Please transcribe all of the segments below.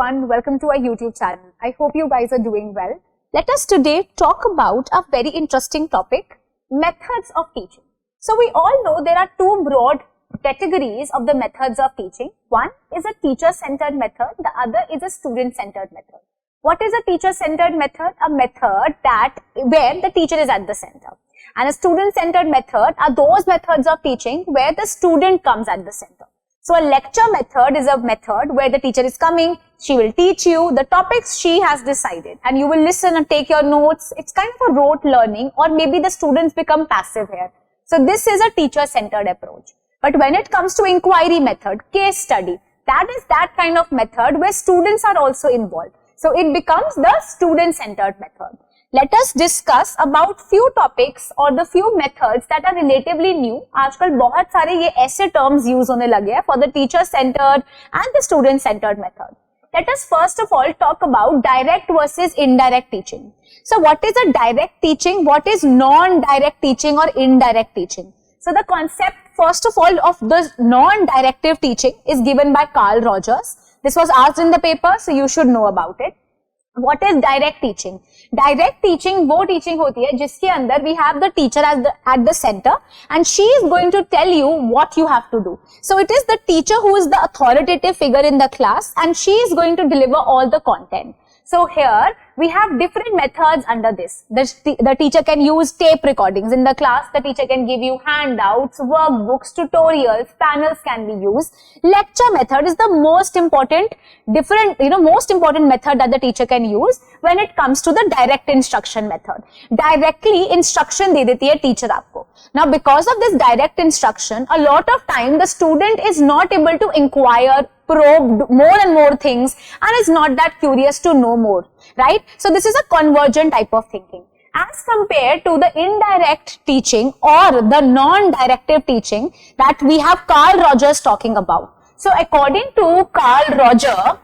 everyone, welcome to our YouTube channel. I hope you guys are doing well. Let us today talk about a very interesting topic, methods of teaching. So we all know there are two broad categories of the methods of teaching. One is a teacher-centered method, the other is a student-centered method. What is a teacher-centered method? A method where the teacher is at the center. And a student-centered method are those methods of teaching where the student comes at the center. So a lecture method is a method where the teacher is coming, she will teach you the topics she has decided and you will listen and take your notes. It's kind of a rote learning, or maybe the students become passive here. So this is a teacher-centered approach. But when it comes to inquiry method, case study, that is that kind of method where students are also involved. So it becomes the student-centered method. Let us discuss about few topics or the few methods that are relatively new. आजकल बहुत सारे ये ऐसे terms use होने लगे हैं for the teacher-centered and the student-centered method. Let us first of all talk about direct versus indirect teaching. So what is a direct teaching? What is non-direct teaching or indirect teaching? So the concept first of all of the non-directive teaching is given by Carl Rogers. This was asked in the paper, so you should know about it. What is direct teaching? Direct teaching वो teaching होती है जिसके अंदर we have the teacher at the center and she is going to tell you what you have to do. So it is the teacher who is the authoritative figure in the class and she is going to deliver all the content. So here we have different methods under this. The teacher can use tape recordings in the class. The teacher can give you handouts, workbooks, tutorials, panels can be used. Lecture method is the most important method that the teacher can use when it comes to the direct instruction method. Directly instruction दे देती है teacher आपको. Now because of this direct instruction, a lot of time the student is not able to inquire, probe more and more things and is not that curious to know more, right? So this is a convergent type of thinking. As compared to the indirect teaching or the non-directive teaching that we have Carl Rogers talking about. So according to Carl Rogers,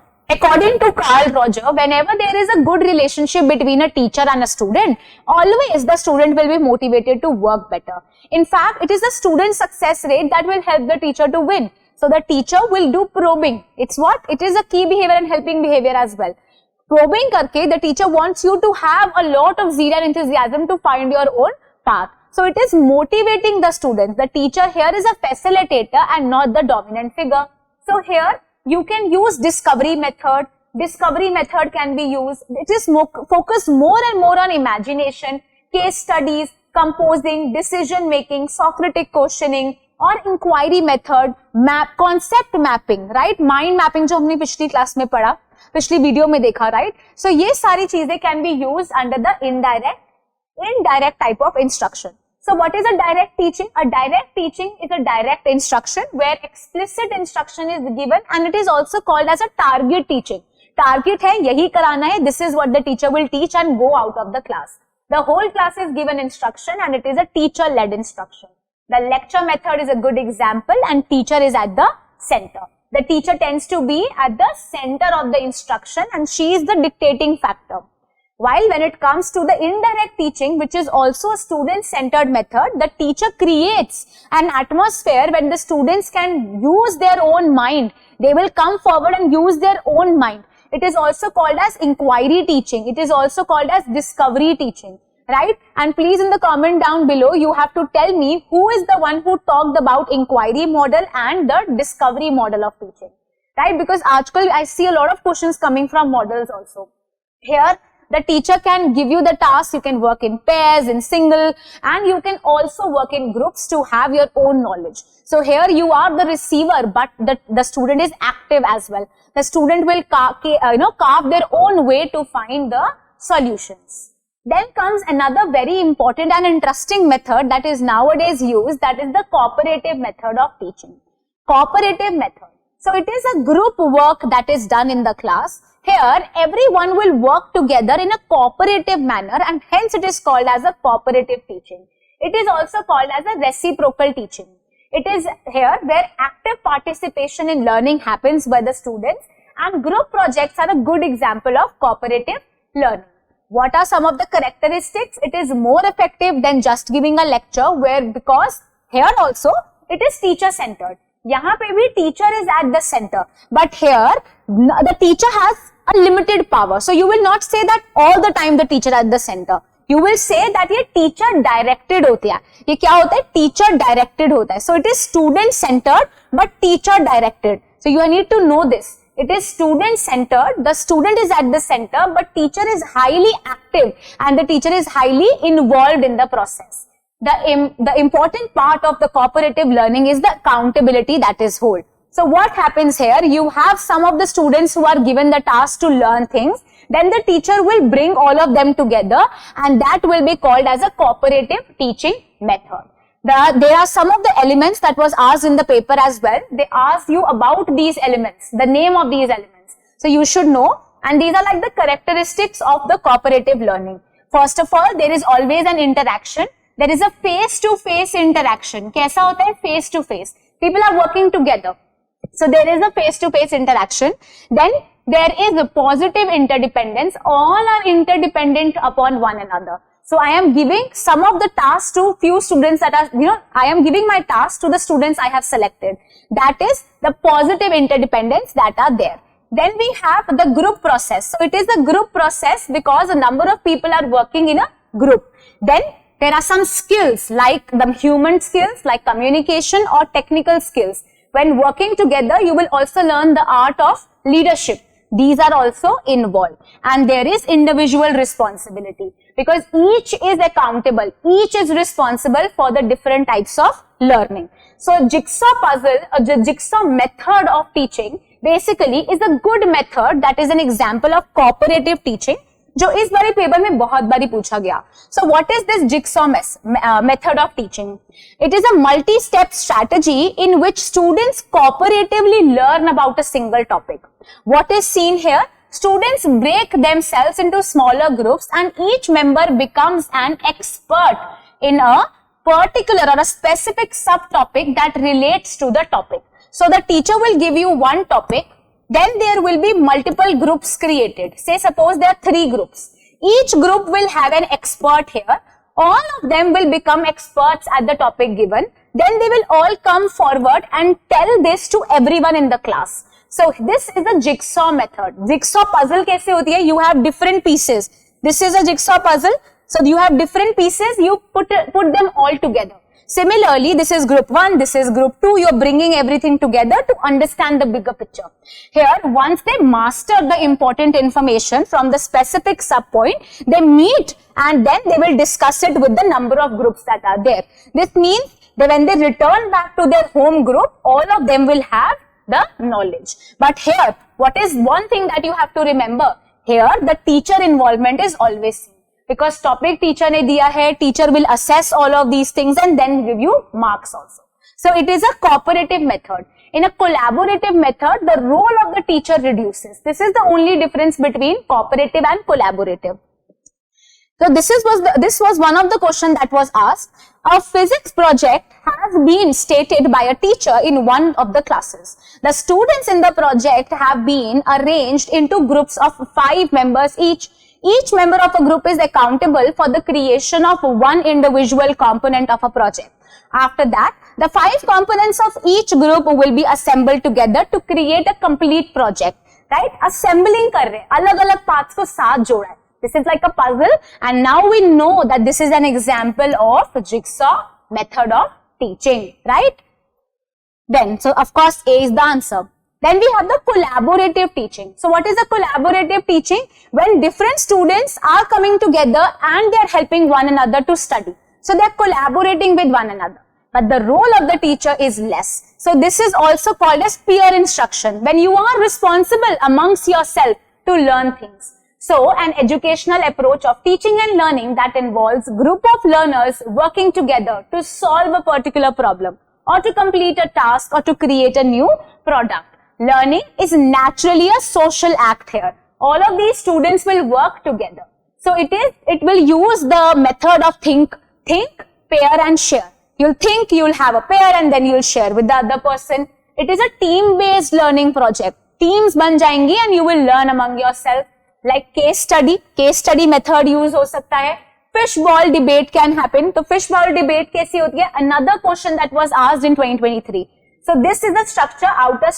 whenever there is a good relationship between a teacher and a student, always the student will be motivated to work better. In fact, it is the student success rate that will help the teacher to win. So the teacher will do probing. It's what? It is a key behavior and helping behavior as well. Probing karke, the teacher wants you to have a lot of zeal and enthusiasm to find your own path. So it is motivating the students. The teacher here is a facilitator and not the dominant figure. So here you can use discovery method. Discovery method can be used. It is focused more and more on imagination, case studies, composing, decision making, Socratic questioning, और inquiry method, concept mapping, right, mind mapping जो हमने पिछली class में पढ़ा, पिछली video में देखा, right. सो ये सारी चीजें can be used under the indirect type of instruction. So what is a direct teaching? A direct teaching is a direct instruction where explicit instruction is given and it is also called as a target teaching. Target है यही कराना है, this is what the teacher will teach and go out of the class. The whole class is given instruction and it is a teacher led instruction. The lecture method is a good example and teacher is at the center. The teacher tends to be at the center of the instruction and she is the dictating factor. While when it comes to the indirect teaching, which is also a student-centered method, the teacher creates an atmosphere when the students can use their own mind. They will come forward and use their own mind. It is also called as inquiry teaching. It is also called as discovery teaching. Right? And please in the comment down below, you have to tell me who is the one who talked about inquiry model and the discovery model of teaching. Right? Because aajkal I see a lot of questions coming from models also. Here, the teacher can give you the task, you can work in pairs, in single, and you can also work in groups to have your own knowledge. So here you are the receiver, but the student is active as well. The student will carve their own way to find the solutions. Then comes another very important and interesting method that is nowadays used, that is the cooperative method of teaching. Cooperative method. So it is a group work that is done in the class. Here everyone will work together in a cooperative manner and hence it is called as a cooperative teaching. It is also called as a reciprocal teaching. It is here where active participation in learning happens by the students and group projects are a good example of cooperative learning. What are some of the characteristics? It is more effective than just giving a lecture because here also it is teacher centered. यहाँ पे भी teacher is at the center, but here the teacher has a limited power. So you will not say that all the time the teacher at the center. You will say that ये teacher directed होता है. ये क्या होता है? Teacher directed होता है. So it is student centered but teacher directed. So you need to know this. It is student centered. The student is at the center, but teacher is highly active and the teacher is highly involved in the process. The important part of the cooperative learning is the accountability that is hold. So what happens here? You have some of the students who are given the task to learn things. Then the teacher will bring all of them together and that will be called as a cooperative teaching method. There are some of the elements that was asked in the paper as well. They asked you about these elements, the name of these elements. So you should know, and these are like the characteristics of the cooperative learning. First of all, there is always an interaction. There is a face-to-face interaction. कैसा होता है? Face-to-face. People are working together. So there is a face-to-face interaction. Then there is a positive interdependence. All are interdependent upon one another. So I am giving some of the tasks to few students that are, I am giving my tasks to the students I have selected. That is the positive interdependence that are there. Then we have the group process. So it is a group process because a number of people are working in a group. Then there are some skills like the human skills like communication or technical skills. When working together, you will also learn the art of leadership. These are also involved, and there is individual responsibility because each is accountable, each is responsible for the different types of learning. So jigsaw puzzle, the jigsaw method of teaching basically is a good method that is an example of cooperative teaching जो इस बारी paper में बहुत बारी पूछा गया. So what is this jigsaw method of teaching? It is a multi-step strategy in which students cooperatively learn about a single topic. What is seen here? Students break themselves into smaller groups and each member becomes an expert in a particular or a specific subtopic that relates to the topic. So the teacher will give you one topic. Then there will be multiple groups created. Say suppose there are 3 groups. Each group will have an expert here. All of them will become experts at the topic given. Then they will all come forward and tell this to everyone in the class. So this is the jigsaw method. Jigsaw puzzle कैसे होती है? You have different pieces. This is a jigsaw puzzle. So you have different pieces. You put them all together. Similarly, this is group 1, this is group 2. You're bringing everything together to understand the bigger picture. Here, once they master the important information from the specific subpoint, they meet and then they will discuss it with the number of groups that are there. This means that when they return back to their home group, all of them will have the knowledge. But here, what is one thing that you have to remember? Here, the teacher involvement is always seen. Because topic teacher ने दिया है, teacher will assess all of these things and then give you marks also. So it is a cooperative method. In a collaborative method, the role of the teacher reduces. This is the only difference between cooperative and collaborative. So this was one of the questions that was asked. A physics project has been stated by a teacher in one of the classes. The students in the project have been arranged into groups of 5 members each. Each member of a group is accountable for the creation of one individual component of a project. After that, the 5 components of each group will be assembled together to create a complete project. Right? Assembling कर रहे, अलग-अलग parts को साथ जोड़ा है. This is like a puzzle, and now we know that this is an example of jigsaw method of teaching. Right? Then, so of course, A is the answer. Then we have the collaborative teaching. So what is a collaborative teaching? When different students are coming together and they are helping one another to study. So they are collaborating with one another. But the role of the teacher is less. So this is also called as peer instruction. When you are responsible amongst yourself to learn things. So an educational approach of teaching and learning that involves group of learners working together to solve a particular problem or to complete a task or to create a new product. Learning is naturally a social act here. All of these students will work together. So it will use the method of think, pair and share. You'll think, you'll have a pair and then you'll share with the other person. It is a team-based learning project. Teams ban jayenge and you will learn among yourself. Like case study method use ho sakta hai. Fishball debate can happen. So fishball debate kaisi hoti hai? Another question that was asked in 2023. So this is the structure, outer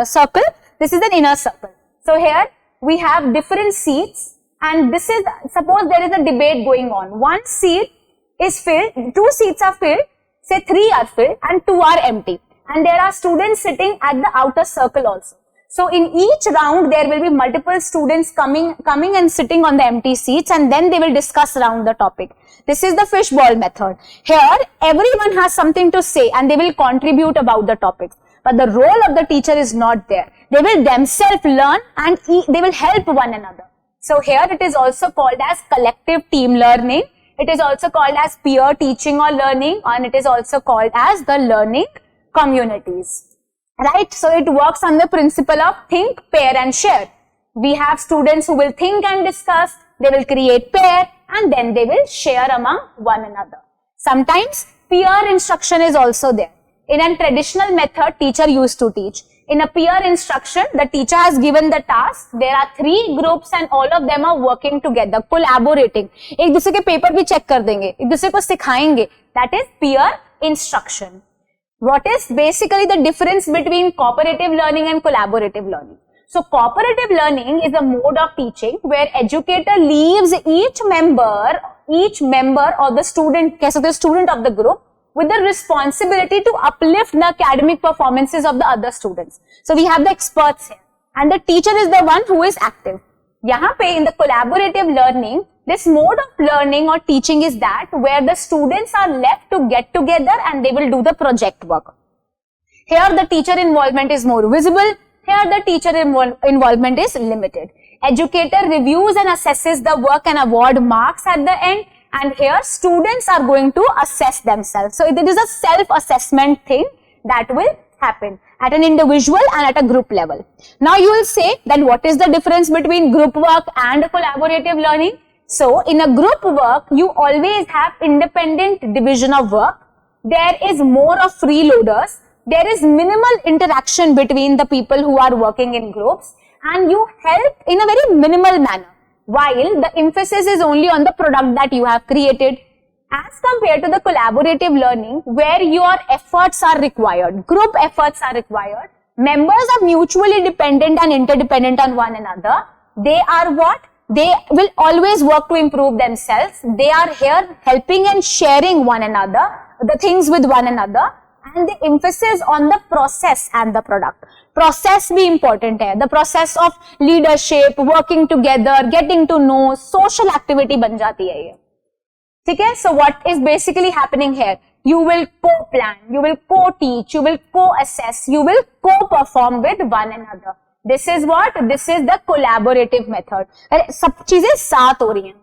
circle, This is an inner circle. So here we have different seats, and this is, suppose there is a debate going on. One seat is filled, 2 seats are filled, say 3 are filled and 2 are empty. And there are students sitting at the outer circle also. So in each round, there will be multiple students coming and sitting on the empty seats, and then they will discuss around the topic. This is the fishbowl method. Here, everyone has something to say and they will contribute about the topic. But the role of the teacher is not there. They will themselves learn and they will help one another. So here it is also called as collective team learning. It is also called as peer teaching or learning, and it is also called as the learning communities. Right? So it works on the principle of think, pair and share. We have students who will think and discuss, they will create pair, and then they will share among one another. Sometimes peer instruction is also there. In a traditional method, teacher used to teach. In a peer instruction, the teacher has given the task. There are 3 groups and all of them are working together, collaborating. एक दूसरे के paper भी check कर देंगे, एक दूसरे को सिखाएंगे. That is peer instruction. What is basically the difference between cooperative learning and collaborative learning? So cooperative learning is a mode of teaching where educator leaves each member of the student, कह सकते हैं student of the group, with the responsibility to uplift the academic performances of the other students. So we have the experts here, and the teacher is the one who is active. यहाँ पे in the collaborative learning, this mode of learning or teaching is that where the students are left to get together and they will do the project work. Here the teacher involvement is more visible. Here the teacher involvement is limited. Educator reviews and assesses the work and award marks at the end. And here students are going to assess themselves. So it is a self-assessment thing that will happen at an individual and at a group level. Now you will say that what is the difference between group work and collaborative learning? So in a group work, you always have independent division of work. There is more of freeloaders. There is minimal interaction between the people who are working in groups, and you help in a very minimal manner, while the emphasis is only on the product that you have created, as compared to the collaborative learning where your efforts are required, group efforts are required. Members are mutually dependent and interdependent on one another. They are what? They will always work to improve themselves. They are here helping and sharing one another, the things with one another, and the emphasis on the process and the product. Process भी important है. The process of leadership, working together, getting to know, social activity बन जाती है ये. ठीक है? So what is basically happening here? You will co-plan, you will co-teach, you will co-assess, you will co-perform with one another. This is what? This is the collaborative method. सब चीजें साथ हो रही हैं.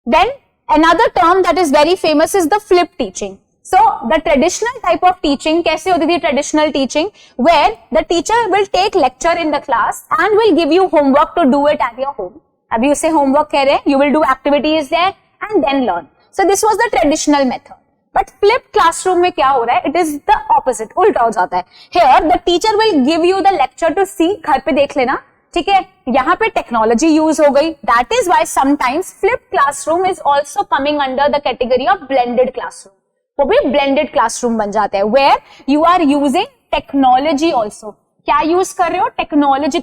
Then another term that is very famous is the flip teaching. So the traditional type of teaching, कैसे होती थी traditional teaching, where the teacher will take lecture in the class and will give you homework to do it at your home. अभी उसे homework कह रहे हैं, you will do activities there and then learn. So this was the traditional method. But flipped classroom में क्या हो रहा है? It is the opposite, उल्टा हो जाता है. Here the teacher will give you the lecture to see, घर पे देख लेना, ठीक है? यहाँ पे technology use हो गई. That is why sometimes flipped classroom is also coming under the category of blended classroom. वो भी blended classroom बन जाता है, where you are using technology also. क्या use कर रहे हो? Technology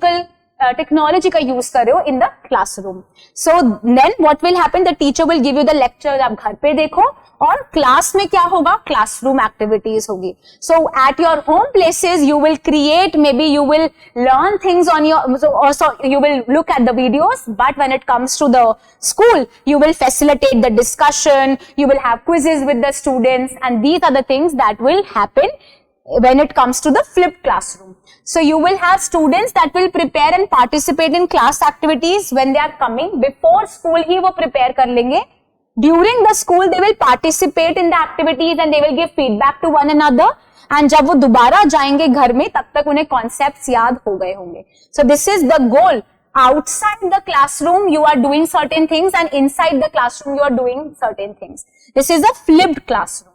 का use कर रहे हो in the classroom. So then what will happen? The teacher will give you the lecture. आप घर पे देखो, और क्लास में क्या होगा? क्लासरूम एक्टिविटीज होगी. So at your home places you will create, maybe you will learn things on your, also you will look at the videos, but when it comes to the school you will facilitate the discussion, you will have quizzes with the students, and these are the things that will happen when it comes to the flipped classroom. So you will have students that will prepare and participate in class activities when they are coming. Before school ही वो prepare कर लेंगे. During the school they will participate in the activities and they will give feedback to one another. And जब वो दोबारा जाएंगे घर में, तब तक उन्हें concepts याद हो गए होंगे. So this is the goal. Outside the classroom you are doing certain things, and inside the classroom you are doing certain things. This is a flipped classroom.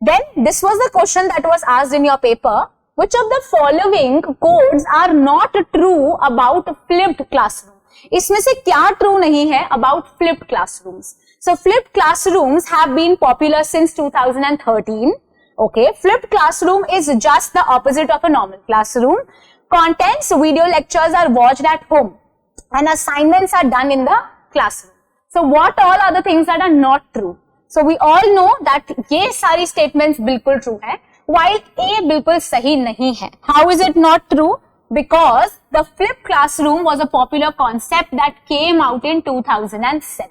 Then this was the question that was asked in your paper. Which of the following codes are not true about flipped classroom? इसमें से क्या true नहीं है about flipped classrooms? So flipped classrooms have been popular since 2013. Okay, flipped classroom is just the opposite of a normal classroom. contents, video lectures are watched at home, and assignments are done in the classroom. So what all are the things that are not true? So we all know that ये सारी statements बिल्कुल true है, while A बिल्कुल सही नहीं है. How is it not true? Because the flipped classroom was a popular concept that came out in 2007.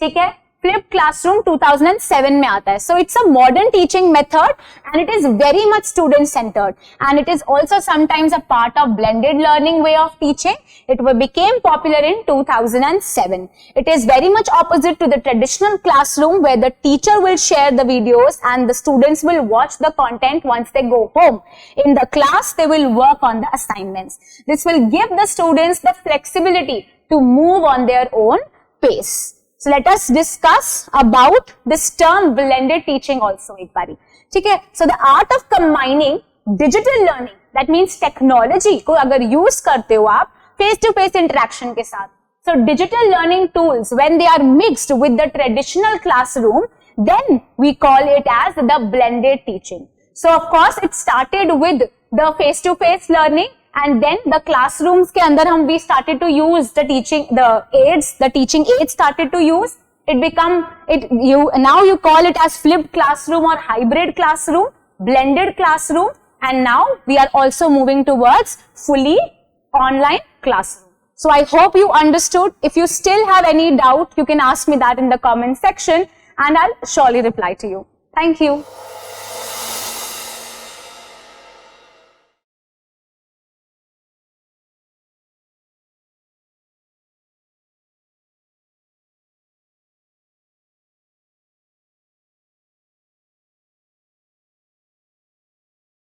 ठीक है, flipped classroom 2007 में आता है. So it's a modern teaching method and it is very much student centered, and it is also sometimes a part of blended learning way of teaching. It became popular in 2007. It is very much opposite to the traditional classroom where the teacher will share the videos and the students will watch the content once they go home. In the class, they will work on the assignments. This will give the students the flexibility to move on their own pace. So let us discuss about this term blended teaching also एक बारी, ठीक है. So the art of combining digital learning, that means technology को अगर use करते हो आप face to face interaction के साथ, so digital learning tools when they are mixed with the traditional classroom, then we call it as the blended teaching. So of course it started with the face to face learning, and then the classrooms के अंदर हम we started to use the teaching aids started to use. Now you call it as flipped classroom or hybrid classroom, blended classroom, and now we are also moving towards fully online classroom. So I hope you understood. If you still have any doubt, you can ask me that in the comment section and I'll surely reply to you. Thank you.